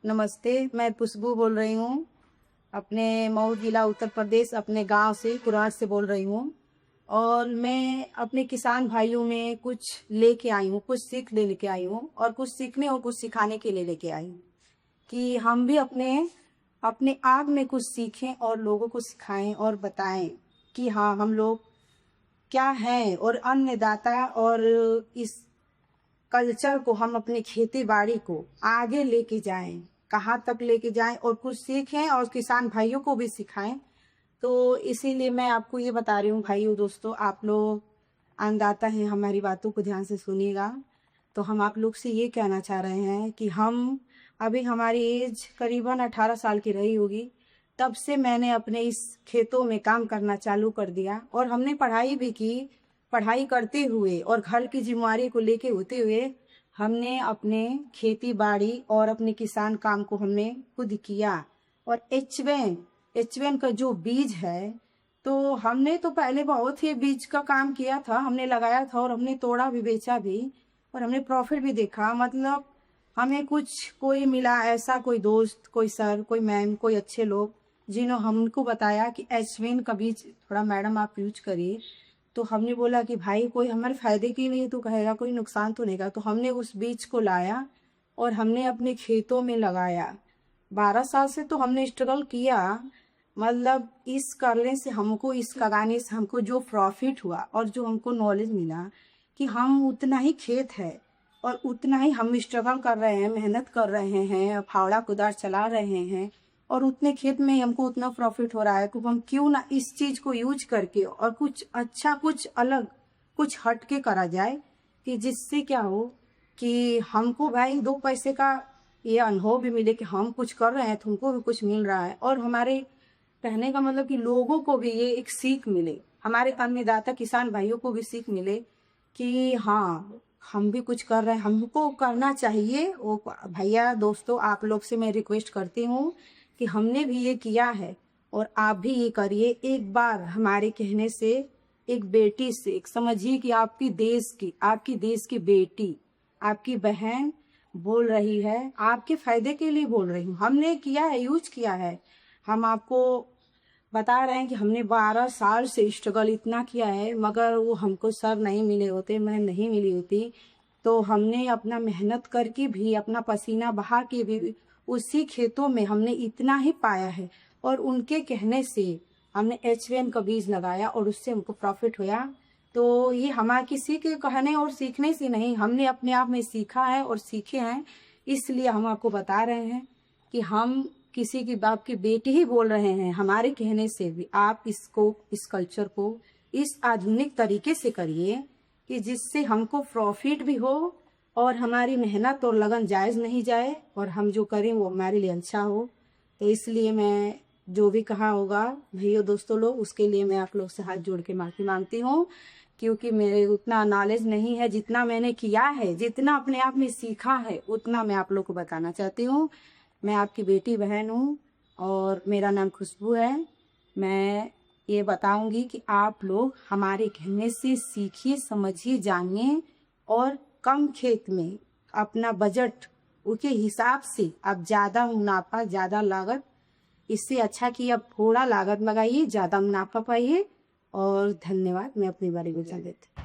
नमस्ते, मैं खुशबू बोल रही हूँ। अपने मऊ जिला उत्तर प्रदेश अपने गांव से कुरान से बोल रही हूँ। और मैं अपने किसान भाइयों में कुछ लेके आई हूँ, कुछ सीख लेके आई हूँ और कुछ सीखने और कुछ सिखाने के लिए लेके आई हूँ कि हम भी अपने अपने आप में कुछ सीखें और लोगों को सिखाएं और बताएं कि हाँ हम लोग क्या हैं और अन्नदाता और इस कल्चर को हम अपनी खेती बाड़ी को आगे लेके जाएं, कहाँ तक लेके जाएं और कुछ सीखें और किसान भाइयों को भी सिखाएं। तो इसीलिए मैं आपको ये बता रही हूँ भाइयों दोस्तों, आप लोग अन्नदाता हैं, हमारी बातों को ध्यान से सुनिएगा। तो हम आप लोग से ये कहना चाह रहे हैं कि हम अभी हमारी एज करीबन 18 साल की रही होगी, तब से मैंने अपने इस खेतों में काम करना चालू कर दिया और हमने पढ़ाई भी की। पढ़ाई करते हुए और घर की जिम्मेवारी को लेके होते हुए हमने अपने खेती बाड़ी और अपने किसान काम को हमने खुद किया। और एच वन का जो बीज है, तो हमने तो पहले बहुत ही बीज का काम किया था, हमने लगाया था और हमने तोड़ा भी, बेचा भी और हमने प्रॉफिट भी देखा। मतलब हमें कुछ कोई मिला ऐसा, कोई दोस्त, कोई सर, कोई मैम, कोई अच्छे लोग जिन्होंने हमको बताया कि एच वन का बीज थोड़ा मैडम आप यूज करिए। तो हमने बोला कि भाई कोई हमारे फायदे के लिए तो कहेगा, कोई नुकसान तो नहीं का। तो हमने उस बीज को लाया और हमने अपने खेतों में लगाया। 12 साल से तो हमने स्ट्रगल किया। मतलब इस करने से हमको, इस लगाने से हमको जो प्रॉफिट हुआ और जो हमको नॉलेज मिला कि हम उतना ही खेत है और उतना ही हम स्ट्रगल कर रहे हैं, मेहनत कर रहे हैं, फावड़ा कुदार चला रहे हैं और उतने खेत में हमको उतना प्रॉफिट हो रहा है। तो हम क्यों ना इस चीज को यूज करके और कुछ अच्छा, कुछ अलग, कुछ हट के करा जाए कि जिससे क्या हो कि हमको भाई 2 पैसे का ये अनुभव भी मिले कि हम कुछ कर रहे हैं, तुमको भी कुछ मिल रहा है। और हमारे कहने का मतलब कि लोगों को भी ये एक सीख मिले, हमारे अन्नदाता किसान भाइयों को भी सीख मिले कि हाँ हम भी कुछ कर रहे हैं, हमको करना चाहिए। वो भैया दोस्तों, आप लोग से मैं रिक्वेस्ट करती हूँ कि हमने भी ये किया है और आप भी ये करिए। एक बार हमारे कहने से एक बेटी से एक समझिए कि आपकी देश की बेटी, आपकी बहन बोल रही है, आपके फायदे के लिए बोल रही हूँ। हमने किया है, यूज किया है। हम आपको बता रहे हैं कि हमने 12 साल से स्ट्रगल इतना किया है, मगर वो हमको सर नहीं मिले होते, मैं नहीं मिली होती तो हमने अपना मेहनत करके भी, अपना पसीना बहा के भी उसी खेतों में हमने इतना ही पाया है। और उनके कहने से हमने एच वन का बीज लगाया और उससे हमको प्रॉफिट हुआ। तो ये हमारे किसी के कहने और सीखने से नहीं, हमने अपने आप में सीखा है और सीखे हैं। इसलिए हम आपको बता रहे हैं कि हम किसी की बाप की बेटी ही बोल रहे हैं। हमारे कहने से भी आप इसको, इस कल्चर को इस आधुनिक तरीके से करिए कि जिससे हमको प्रॉफिट भी हो और हमारी मेहनत और लगन जायज नहीं जाए और हम जो करें वो हमारे लिए अच्छा हो। तो इसलिए मैं जो भी कहा होगा भैया दोस्तों लोग, उसके लिए मैं आप लोग से हाथ जोड़ के माफी मांगती हूँ, क्योंकि मेरे उतना नॉलेज नहीं है। जितना मैंने किया है, जितना अपने आप में सीखा है, उतना मैं आप लोग को बताना चाहती हूँ। मैं आपकी बेटी बहन हूँ और मेरा नाम खुशबू है। मैं ये बताऊंगी कि आप लोग हमारे कहने से सीखिए, समझिए, जानिए और कम खेत में अपना बजट उसके हिसाब से आप ज्यादा मुनाफा, ज्यादा लागत, इससे अच्छा कि आप थोड़ा लागत लगाइए, ज्यादा मुनाफा पाइए। और धन्यवाद। मैं अपने बारे में बता देती हूँ।